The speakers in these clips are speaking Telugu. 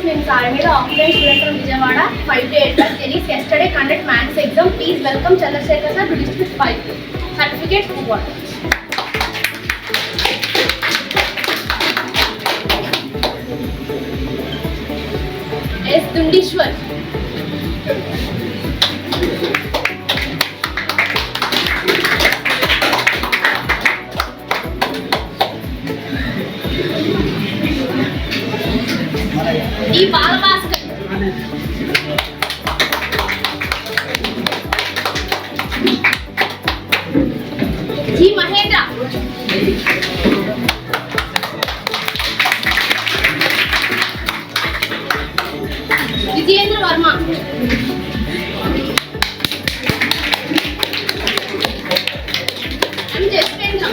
name is Armida, offline student from Vijayawada, 5 to 8 class. Tennis yesterday conduct maths exam. Please welcome Chandrasekhar sir to district 5. Certificate who got? S. Dundishwar. E. Balabhaskar. G. Mahendra. Vijayendra Verma. M. Jaswendra.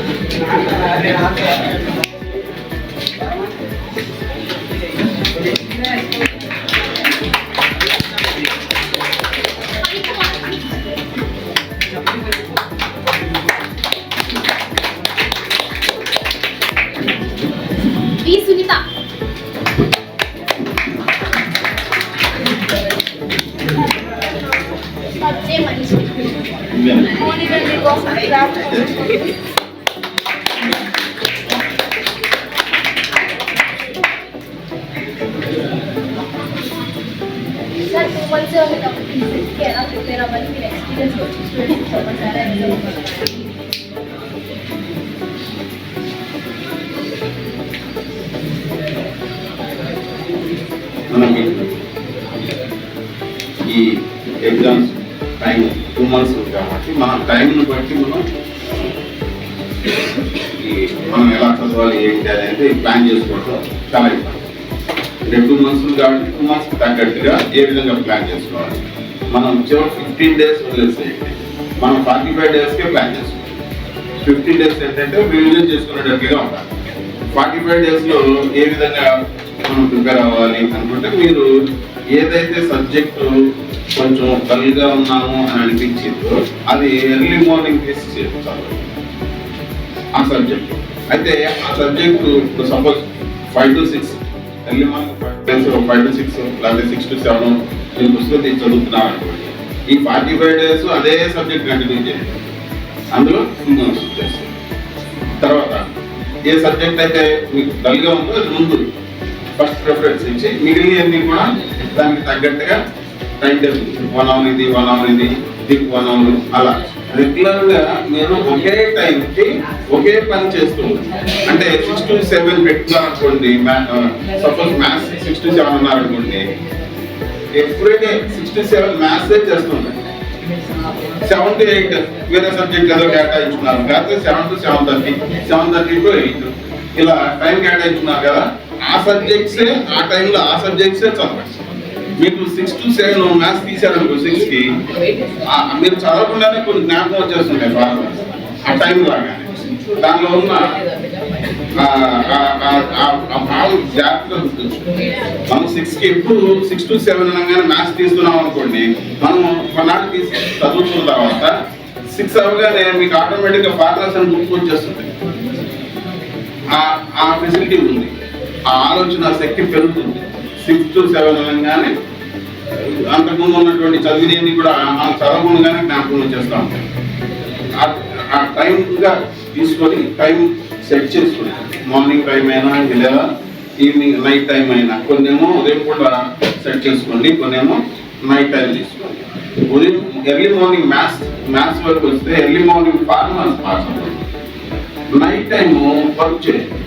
V. Sunita. J. Manish. Only when we go for craft. Sir, 2 months only completed. Kerala prepare our experience coaching students for Masara exam. మనకి ఈ ఎగ్జామ్స్ టైం 2 months కాబట్టి మన టైంని బట్టి మనం ఎలా చదవాలి ఏంటి అనేది ప్లాన్ చేసుకోవడం చాలా ఇంపార్టెంట్. అంటే 2 months కాబట్టి 2 months తగ్గట్టుగా ఏ విధంగా ప్లాన్ చేసుకోవాలి. మనం చివరి 15 days వదిలేసేయండి, మనం 45 daysకే ప్లాన్ చేసుకోవాలి. 15 days ఏంటంటే రివిజన్ చేసుకునేటట్టుగా ఉండాలి. 45 daysలో ఏ విధంగా మనం ప్రిపేర్ అవ్వాలి అనుకుంటే, మీరు ఏదైతే సబ్జెక్టు కొంచెం డల్గా ఉన్నాము అని అనిపించిందో అది ఎర్లీ మార్నింగ్ తీసి చేస్తాను ఆ సబ్జెక్టు. అయితే ఆ సబ్జెక్టు ఇప్పుడు suppose 5 to 6 early morning 5 to 6 లేకపోతే 6 to 7 నేను పుస్తకం చదువుతున్నాను అనుకోండి, ఈ 45 days అదే సబ్జెక్ట్ కంటిన్యూ చేయండి. అందులో చేస్తాను. తర్వాత ఏ సబ్జెక్ట్ అయితే మీకు డల్గా ఉందో అది ముందు ఫస్ట్ ప్రిఫరెన్స్ ఇచ్చి మిగిలినవన్నీ కూడా దానికి తగ్గట్టుగా టైం టేబుల్ 1 hour ఇది 1 hour ఇది 1 hour అలా రెగ్యులర్గా మీరు ఒకే టైంకి ఒకే పని చేస్తూ ఉంటారు. అంటే 6 to 7 పెట్టుకున్నారు అనుకోండి, సపోజ్ మ్యాథ్స్ 6 to 7 అన్నారు అనుకోండి, ఎవ్రీడే 6 to 7 మ్యాథ్సే చేస్తుంటారు. 7 to 8 వేరే సబ్జెక్ట్ ఏదో కేటాయించుకున్నారు, లేకపోతే 7 to 7:30 7:30 to 8 ఇలా టైం కేటాయించుకున్నారు కదా, ఆ సబ్జెక్ట్సే ఆ టైంలో ఆ సబ్జెక్ట్సే చదవండి. మీకు 6 to 7 మ్యాథ్స్ తీసారనుకో 6కి మీరు చదవకుండానే కొన్ని జ్ఞాపకం వచ్చేస్తుంటాయి ఫార్ములాస్ ఆ టైం లాగానే. దానిలో ఉన్న భావం జాగ్రత్తగా గుర్తుంచుకోండి. మనం 6కి ఎప్పుడు 6 to 7 అనగానే మ్యాథ్స్ తీస్తున్నాం అనుకోండి, మనం కొన్నాళ్ళు తీసి చదువుతున్న తర్వాత 6 అవగానే మీకు ఆటోమేటిక్గా ఫార్ములాస్ అని గుర్తుకొచ్చేస్తుంది. ఆ ఫెసిలిటీ ఉంది, ఆ ఆలోచన శక్తి పెరుగుతుంది. 6 to 7 అనగానే అంతకుముందు ఉన్నటువంటి చదివినవి కూడా మనం చదవకుండానే జ్ఞాపకం వచ్చేస్తూ ఉంటాం. ఆ టైంగా తీసుకొని టైం సెట్ చేసుకుని మార్నింగ్ టైం అయినా లేదా ఈవినింగ్ నైట్ టైం అయినా, కొన్నేమో ఉదయం కూడా సెట్ చేసుకోండి, కొన్నేమో నైట్ టైం తీసుకోండి. ఉదయం ఎర్లీ మార్నింగ్ మ్యాథ్స్ వరకు వస్తే ఎర్లీ మార్నింగ్ ఫార్ములాస్ పాస్ అవుతుంది. నైట్ టైం వర్క్ చేయండి,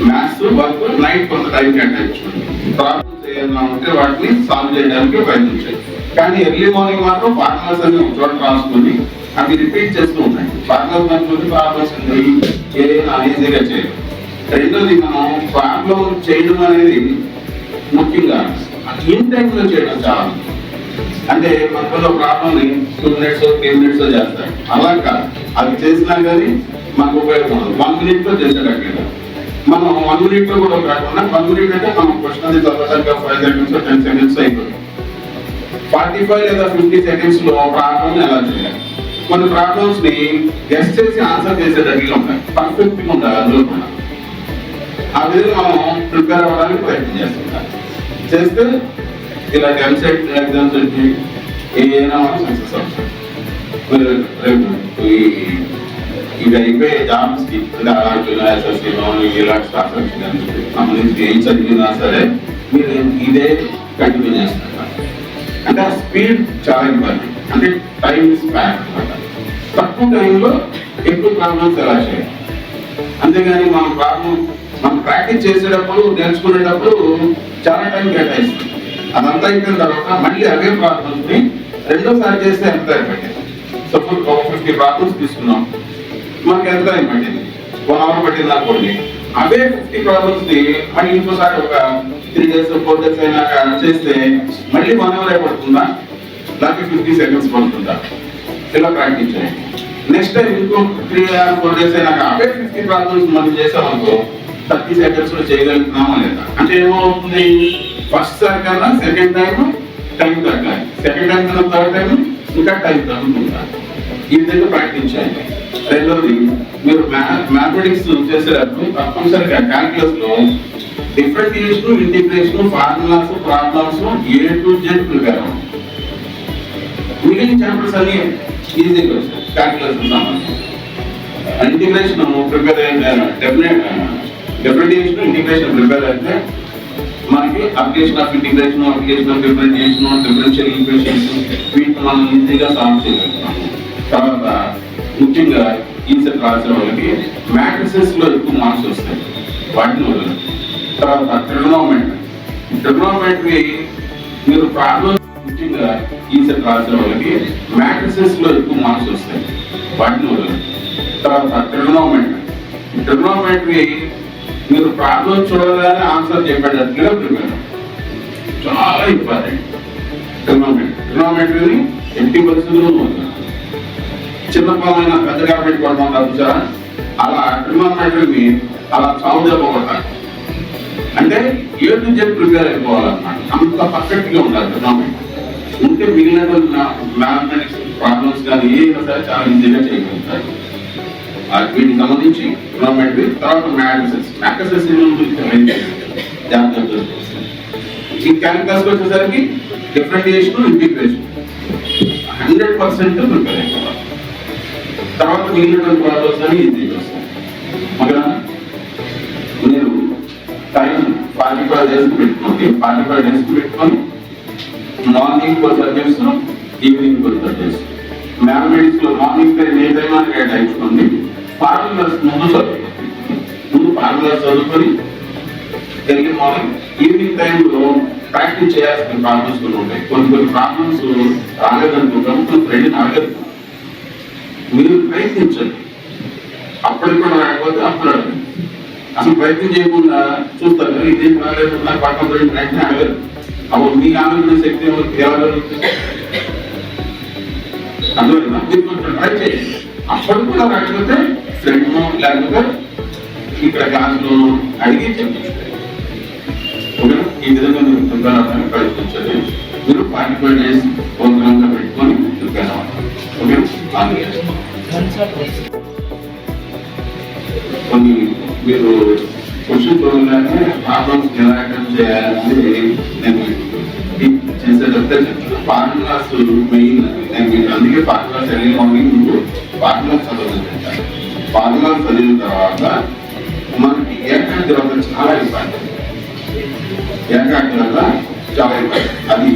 మ్యాథ్స్ వర్క్ నైట్ కొంత టైం కేటాయించుకోండి. ప్రాబ్లమ్స్ ఏమన్నా ఉంటే వాటిని సాల్వ్ చేయడానికి ప్రయత్నించండి. కానీ ఎర్లీ మార్నింగ్ మాత్రం ఫార్ములాస్ అన్ని ఒక చోట రాసుకొని అవి రిపీట్ చేస్తూ ఉంటాయి. ఫార్ములాస్ అనుకుంటే ప్రాబ్లమ్స్ ఏదైనా ఈజీగా చేయాలి. రెండోది, మనం ప్రాబ్లం చేయడం అనేది ముఖ్యంగా ఇన్ టైంలో చేయడం చాలా. అంటే మనలో ప్రాబ్లమ్ని 2 minutes 3 minutes చేస్తారు, అలా కాదు. అది చేసినా కానీ మనకు ఉపయోగపడదు. 1 minute చేసేటట్టు మనం 1 minute కూడా కాకుండా 1 minute అంటే మనం క్వశ్చన్ అది చదవడానికి 5 seconds 10 seconds అయిపోతుంది. 45 లేదా 50 seconds లో ప్రాబ్లమ్ ఎలా చేయాలి. కొన్ని ప్రాబ్లమ్స్ ని గెస్ చేసి ఆన్సర్ చేసేటట్టుగా ఉంటాయి, పర్ఫెక్ట్ గా ఉండాలి అందులో కూడా. ఆ విధంగా మనం ప్రిపేర్ అవ్వడానికి ప్రయత్నం చేస్తుంటాం. చేస్తే ఇలాంటి ఎంసెట్ ఎగ్జామ్స్ వచ్చి ఏదైనా సక్సెస్ అవుతుంది. మీరు రేపు ఇవి అయిపోయే జాబ్స్కి ఎస్ఎస్సీ ఇలాంటి స్టాఫ్ సంబంధించి ఏం చదివినా సరే మీరు ఇదే కంటిన్యూ చేస్తున్నారు. అంటే ఆ స్పీడ్ చాలా ఇంపార్టెంట్. అంటే టైం స్పాన్ అనమాట. తక్కువ టైంలో ఎక్కువ ప్రాబ్లమ్స్ ఎలా చేయాలి. అంతేగాని మనం ప్రాక్టీస్ చేసేటప్పుడు నేర్చుకునేటప్పుడు చాలా టైం కేటాయిస్తుంది. అదంతా అయిపోయిన తర్వాత మళ్ళీ అవే ప్రాబ్లమ్స్ ని రెండోసారి చేస్తే ఎంత టైం పట్టింది. సపోజ్ 50 ప్రాబ్లమ్స్ తీసుకున్నాం, మనకి ఎంత టైం పట్టింది, 1 hour పట్టింది అనుకోండి. అవే 50 ప్రాబ్లమ్స్ ని మళ్ళీ ఇంకోసారి ఒక 3 days 4 days అయినాక చేస్తే మళ్ళీ 1 hour పడుతుందా, లేకపోతే 50 seconds పడుతుందా, ఇలా ప్రాక్టీస్ చేయండి. నెక్స్ట్ టైం ఇంకో 3 or 4 days అయినాక అవే 50 ప్రాబ్లమ్స్ మనం చేసామనుకో 30 seconds లో చేయగలుగుతున్నామా లేదా. అంటే ఏమవుతుంది, ఫస్ట్ సారి కన్నా సెకండ్ టైం తగ్గాలి, సెకండ్ టైం కన్నా థర్డ్ టైం ఇంకా టైం తగ్గుతుందా. ఈ విధంగా ప్రాక్టీస్ చేయండి. రెండోది, మీరు మ్యాథమెటిక్స్ చేసేటప్పుడు తప్పనిసరిగా క్యాల్కులస్ లో differentiation, integration, formulas, problems A to Z prepare అవ్వండి. మిగిలిన చాప్టర్స్ అన్ని ఈజీగా వస్తాయి క్యాల్కులస్ సంబంధించి. ఇంటిగ్రేషన్ ప్రిపేర్ అయితే డిఫరెంటియేషన్, ఇంటిగ్రేషన్ ప్రిపేర్ అయితే మనకి application of integration, application of differentiation, differential equations వీటిని మనం ఈజీగా సాల్వ్ చేయగలుగుతాం. తర్వాత ముఖ్యంగా ఈ సెట్ రాసే వాళ్ళకి మ్యాట్రిసెస్ లో ఎక్కువ మార్క్స్ వస్తాయి, వాటిని వదలదు. తర్వాత ట్రిగ్నోమెట్రీ మీరు ప్రాబ్లమ్స్, ముఖ్యంగా ఈ సెట్ రాసే వాళ్ళకి మ్యాట్రిసెస్ లో ఎక్కువ మార్క్స్ వస్తాయి, వాటిని వదలదు. తర్వాత ట్రిగ్నోమెట్రీ మీరు ప్రాబ్లం చూడగానే ఆన్సర్ చెప్పేటట్లుగా ప్రిపేర్, చాలా ఇంపార్టెంట్. ట్రిగ్నోమెట్రీని ఎట్టి పరిస్థితుల్లో వదలదు. చిన్న పదమైన పెద్దగా పెట్టుకోవడం తప్ప అలా ట్రిగ్నోమెట్రీని అలా చావు చెప్పకూడదు. అంటే A to Z ప్రిపేర్ అయిపోవాలన్నమాట. అంత పర్ఫెక్ట్ గా ఉండాలి ట్రిగ్నోమెట్రీ. ఉంటే మిగిలిన మ్యాథమెటిక్స్ ప్రాబ్లమ్స్ కానీ ఏదైనా సరే చాలా ఈజీగా చేయగలుగుతారు. వీటికి సంబంధించి ట్రిగ్నోమెట్రీ. తర్వాత మ్యాట్రిసెస్ జాగ్రత్త. ఈ క్యాల్కులస్ వచ్చేసరికి డిఫరెంటియేషన్, ఇంటిగ్రేషన్ 100% ప్రిపేర్ అయిపోవాలి. తర్వాత మిగిలిన ప్రాబ్లమ్స్ అని ఈజీగా వస్తాయి. మళ్ళా మీరు టైం 45 days పెట్టుకోండి. 45 days పెట్టుకొని morning 4 subjects, evening 4 subjects. Mathematics లో మార్నింగ్ టైం ఏ టైం అని కేటాయించుకోండి. ఫార్ములాస్ ముందు ఫార్ములాస్ చదువుకొని ఎర్లీ మార్నింగ్, ఈవినింగ్ టైంలో ప్రాక్టీస్ చేయాల్సిన ప్రాబ్లమ్స్ కొన్ని ఉంటాయి. కొన్ని ప్రాబ్లమ్స్ రాలేదనుకుంటాం, ఫ్రెండ్ని అడగదు, మీరు ప్రయత్నించండి. అప్పటికి కూడా రాకపోతే అప్పుడు అడగండి. అసలు ప్రయత్నం చేయకుండా చూస్తారు కదా, ఇదేం రాలేదు నాకు పక్కన వెంటనే అడగదు. అప్పుడు మీకు ఆలోచన శక్తి ఎలా జరుగుతుంది అందువల్ల మీరు కొంచెం ట్రై చేయండి. అప్పటికి కూడా రాకపోతే ఫ్రెండ్ లేకపోతే ఇక్కడ క్లాస్లోనూ అడిగి చెప్పించుకోండి. ఓకేనా? ఈ విధంగా మీరు ప్రిపేర్ అవ్వడానికి ప్రయత్నించండి. మీరు 45 days ప్రోగ్రామ్ గా పెట్టుకొని ప్రిపేర్ అవ్వాలి. ఓకే, కొన్ని మీరు క్వశ్చన్ చూడగానే ప్రాబ్లమ్స్ ఎలా అటెంప్ట్ చేయాలని నేను చేసేటప్పుడే చెప్తాను. Formulas main. నేను మీకు అందుకే ఫార్ములాస్ ఎర్లీ మార్నింగ్ ముందు ఫార్ములాస్ చదవాలి. ఫార్ములాస్ చదివిన తర్వాత మనకి ఏకాగ్రత చాలా ఇంపార్టెంట్. ఏకాగ్రత చాలా ఇంపార్టెంట్. అది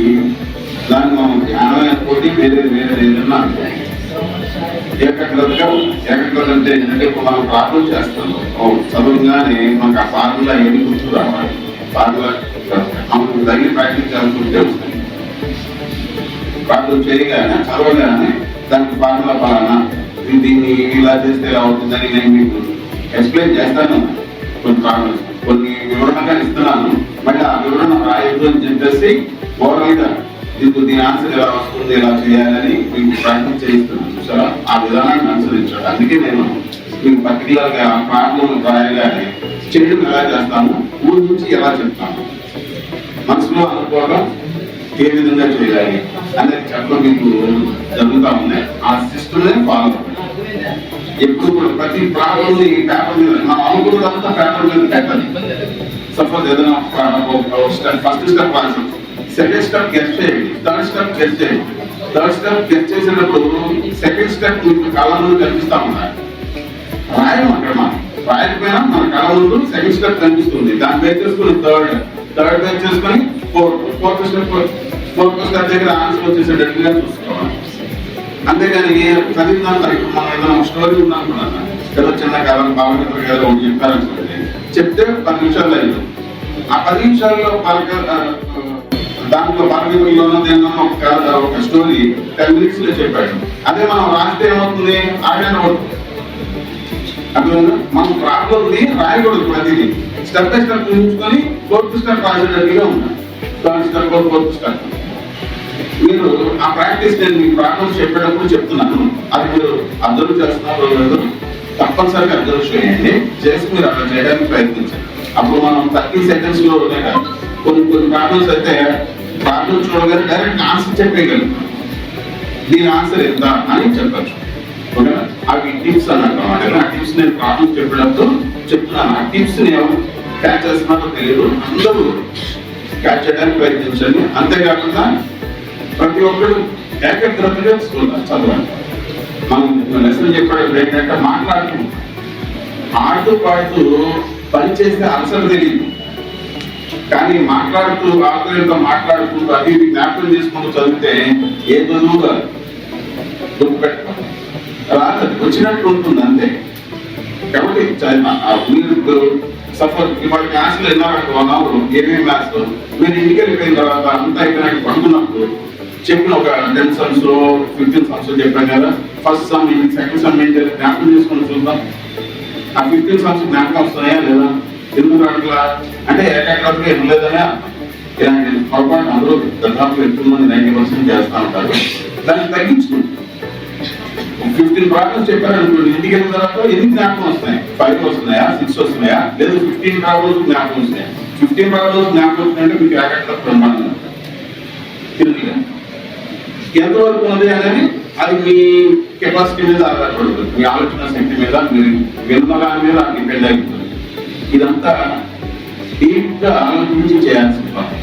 దాన్ని మనం జ్ఞానం అనుకోండి, వేరే ఏదన్నా అనుకోండి. ఏకాగ్రత అంటే ఏంటంటే ఇప్పుడు మనం ప్రాబ్లం చేస్తాము, చదువుగానే మనకు ఆ ఫార్ములా ఏమి గుర్తు రావాలి. ఫార్ములా మనకు తగిన ప్రాక్టీస్ చేయాల్సి వస్తుంది. ప్రాబ్లం చేయగానే చదవగానే దానికి ఫార్ములా పలానా, దీన్ని ఇలా చేస్తే ఎలా అవుతుందని నేను మీకు ఎక్స్ప్లెయిన్ చేస్తాను. కొన్ని ప్రాబ్లమ్స్ కొన్ని వివరణగా ఇస్తున్నాను, మళ్ళీ ఆ వివరణ రాయొద్దు అని చెప్పేసి ఓవరాల్ గా దీని ఆన్సర్ ఎలా వస్తుంది, ఎలా చేయాలని మీకు ప్రాక్టీస్ చేయిస్తున్నాను. చూసారా, ఆ విధానాన్ని అనుసరించాడు. అందుకే నేను మీకు పర్టికులర్ గా ప్రాబ్లం రాయగానే చేయడం ఎలా చేస్తాము, ఊరి నుంచి ఎలా చెప్తాము, మనసులో అనుకోవడం ఏ విధంగా చేయాలి అనేది చెప్పడం మీకు జరుగుతూ ఉన్నాయి. ఆ సిస్టమ్ ఫాలో ఎప్పుడు కూడా ప్రతి ప్రాబ్లం పేపర్ మీద మనం అనుకున్నదంతా పేపర్ మీద పెట్టాలి. సపోజ్ ఏదైనా ఫస్ట్ స్టెప్ రాసి సెకండ్ స్టెప్ గెస్ట్ చేయండి, థర్డ్ స్టెప్ గెస్ట్ చేయండి. థర్డ్ స్టెప్ గెస్ట్ చేసినప్పుడు సెకండ్ స్టెప్ మీకు కళ్ళ ముందు కనిపిస్తా ఉన్నారు. రాయడం అక్కడ మనం రాయకపోయినా మన కళ్ళ ముందు సెకండ్ స్టెప్ కనిపిస్తుంది. దాన్ని బేస్ చేసుకుని థర్డ్ బేస్ చేసుకొని ఫోర్త్ స్టెప్ దగ్గర ఆన్సర్ వచ్చేసేటట్టుగా చూసుకోవాలి. అంతేగాని చదివిందంతా ఇప్పుడు మనం ఏదైనా స్టోరీ ఉందనుకున్నాను, ఏదో చిన్న కథ బాలమిత్ర కథ ఒకటి చెప్పారనుకోండి, చెప్తే 10 నిమిషాలు అయింది. ఆ 10 నిమిషాల్లో దాంట్లో బాలమిత్రలోనో దేనిలోనో ఒక స్టోరీ 10 minutes లో చెప్పాడు. అదే మనం రాస్తే ఏమవుతుంది, ఆడనే అవుతుంది. అదే మనం ప్రాబ్లంని రాయకూడదు. ప్రతిదీ స్టెప్ బై స్టెప్ చూసుకొని ఫోర్త్ స్టెప్ రాసేటట్టుగా ఉన్నాం. థర్డ్ స్టెప్ ఫోర్త్ స్టెప్ మీరు ఆ ప్రాక్టీస్ నేను మీకు ప్రాబ్లమ్స్ చెప్పేటప్పుడు చెప్తున్నాను. అది మీరు అబ్జర్వ్ చేస్తున్నారో లేదో తప్పనిసరిగా అబ్జర్వ్ చేయండి. చేసి మీరు అలా చేయడానికి ప్రయత్నించండి. అప్పుడు మనం 30 seconds లో కొన్ని ప్రాబ్లమ్స్ అయితే ప్రాబ్లం చూడగానే డైరెక్ట్ ఆన్సర్ చెప్పేయగలుగుతాం. దీని ఆన్సర్ ఎంత అని చెప్పచ్చు. ఓకేనా? అవి టిప్స్ అన్నమాట. ఆ టిప్స్ నేను ప్రాబ్లం చెప్పేటప్పుడు చెప్తున్నాను. ఆ టిప్స్ ని ఎవరు క్యాచ్ చేస్తున్నారో తెలియదు. అందరూ క్యాచ్ చేయడానికి ప్రయత్నించండి. అంతేకాకుండా ప్రతి ఒక్కరు ఏకాగ్రతగా చదవండి. మనం లెసన్ చెప్పేటప్పుడు ఏంటంటే ఆడుతూ పాడుతూ పని చేస్తే అలసట తెలియదు. కానీ మాట్లాడుతూ ఆకలితో మాట్లాడుకుంటూ అది జ్ఞాపకం చేసుకుంటూ చదివితే ఏ చదువుగా గుర్తుపెట్టుకోండి రాదు, వచ్చినట్టు ఉంటుంది అంతే. కాబట్టి మీరు సఫర్ ఇవాళ క్లాసులు వెళ్ళారంటే 1 hour ఏమేమి క్లాస్ మీరు ఇంటికి వెళ్ళిపోయిన తర్వాత అంతా అయిపోయినట్టు పడుకున్నప్పుడు చెప్పిన ఒక 10 sums 15 sums చెప్పాను కదా, ఫస్ట్ సమ్ ఏంటి సెకండ్ సమ్ ఏంటి జ్ఞాపకం చేసుకుని చూద్దాం. ఆ 15 sums జ్ఞాపకం వస్తున్నాయా లేదా, ఎందుకు అట్లా అంటే ఏకాగ్రతగా ఇవ్వలేదనే ఇలాంటి పొరపాటు అందరూ దాదాపు ఎక్కువ మంది 90% చేస్తూ ఉంటారు. దాన్ని తగ్గించుకుంటారు. 15 ప్రాబ్లమ్స్ చెప్పారనుకోండి, ఇంటికి వెళ్ళిన తర్వాత ఎన్ని జ్ఞాపకం వస్తున్నాయి, 5 వస్తున్నాయా 6 వస్తున్నాయా లేదు 15 ప్రాబ్లమ్స్ జ్ఞాపకం వస్తున్నాయి. 15 ప్రాబ్లమ్స్ జ్ఞాపకం వస్తున్నాయంటే మీకు ఏకాగ్రత ప్రమాణం తిరుగుతుంది. ఎంతవరకు ఉంది అనేది అది మీ కెపాసిటీ మీద ఆధారపడుతుంది, మీ ఆలోచన శక్తి మీద, మీరు విన్న దాని మీద డిపెండ్ అయిపోతుంది. ఇదంతా డీప్ గా ఆలోచించి చేయాల్సిన పని.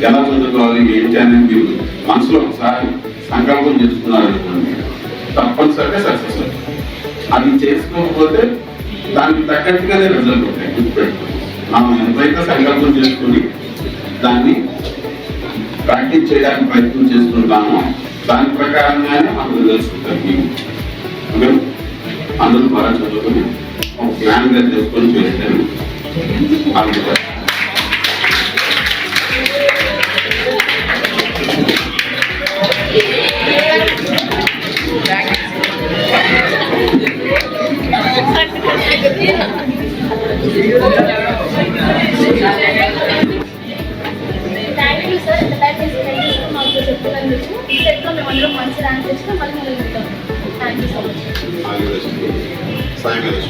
ఎలా చదువుకోవాలి ఏంటి అనేది మీరు మనసులో ఒకసారి సంకల్పం చేసుకున్నారు అనుకోండి, తప్పనిసరిగా సక్సెస్ అవుతుంది. అది చేసుకోకపోతే దానికి తగ్గట్టుగానే రిజల్ట్ ఉంటాయి. గుర్తుపెట్టుకోండి, మనం ఎంతైతే సంకల్పం చేసుకుని దాన్ని ప్రాక్టీస్ చేయడానికి ప్రయత్నం చేసుకుంటామో దాని ప్రకారంగానే మనకు రిజల్ట్స్ ఉంటాయి. అందరూ బాగా చదువుకొని ఒక ప్లాన్ గా చేసుకొని చేస్తాను. Thank you sir. ఇంత టైం తీసుకుని మాకు చెప్తున్నందుకు. ఈ సెట్లో మేము అందరం మంచి ర్యాంక్ తెచ్చుకుని మళ్ళీ మొదలు పెడతాం. Thank you so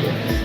much.